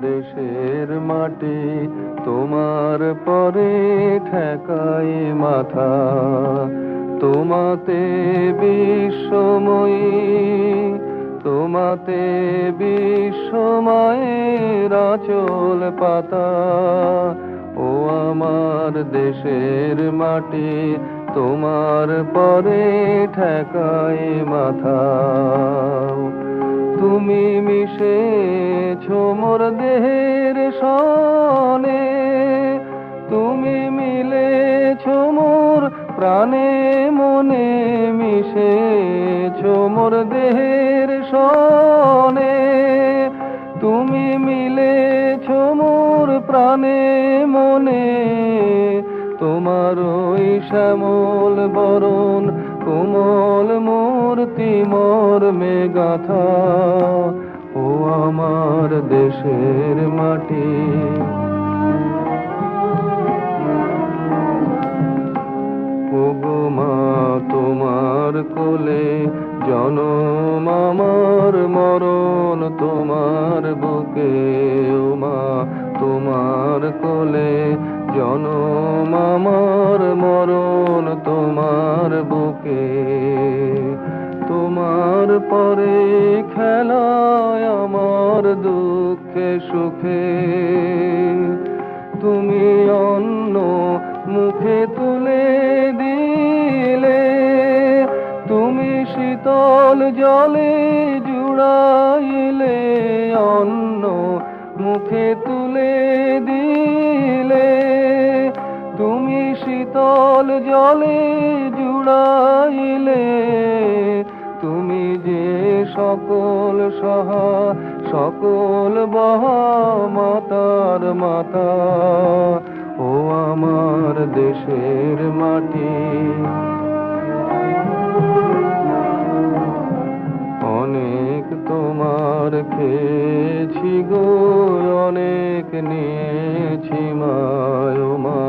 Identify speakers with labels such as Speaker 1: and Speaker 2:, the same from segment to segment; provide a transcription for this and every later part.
Speaker 1: দেশের মাটি তোমার পরে ঠেকায় মাথা। তোমাতে বিশ্বময়ী, তোমাতে বিশ্বময়ের আঁচল পাতা। ও আমার দেশের মাটি তোমার পরে ঠেকায় মাথা। তুমি মিশেছো মোর দেহের সনে, তুমি মিলেছো মোর প্রাণে মনে, মিশেছো মোর দেহের সনে, তুমি মিলেছো মোর প্রাণে মনে। তোমার ওই শ্যামল বরণ কোমল মূর্তি মর্মে গাথা। ও আমার দেশের মাটি, ওগো মা তোমার কোলে জনম আমার মরণ তোমার বুকে। ও মা তোমার কোলে জনম আমার মরণ তোমার বুকে। তোমার পরে খেলায় আমার দুঃখে সুখে, তুমি অন্ন মুখে তুলে দিলে, তুমি শীতল জলে জুড়াইলে, অন্ন মুখে তুলে দিলে, তুমি শীতল জলে জুড়াইলে। তুমি যে সকল সহা সকল বহা মাতার মাতা। ও আমার দেশের মাটি, অনেক তোমার খেয়েছি গো, অনেক নিয়েছি মায়। ও মা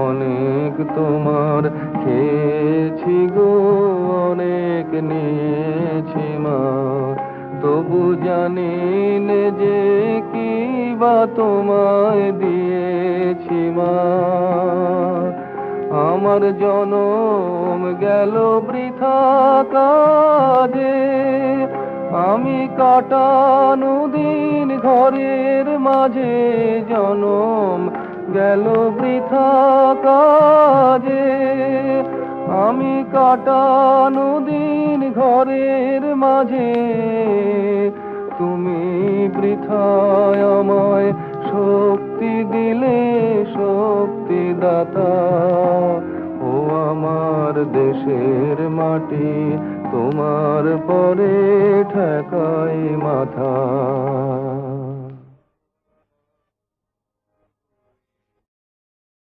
Speaker 1: অনেক তোমার খেয়েছি গো, অনেক নিয়েছি মা। তবু জানি নে যে কি বা তোমায় দিয়েছি মা। আমার জনম গেল বৃথা কাজে, আমি কাটানো দিন ঘরের মাঝে। জনম গেল বৃথা কাজে, আমি কাটানো দিন ঘরের মাঝে। তুমি বৃথায় আমায় শক্তি দিলে শক্তি দাতা। ও আমার দেশের মাটি তোমার পরে ঠেকায় মাথা।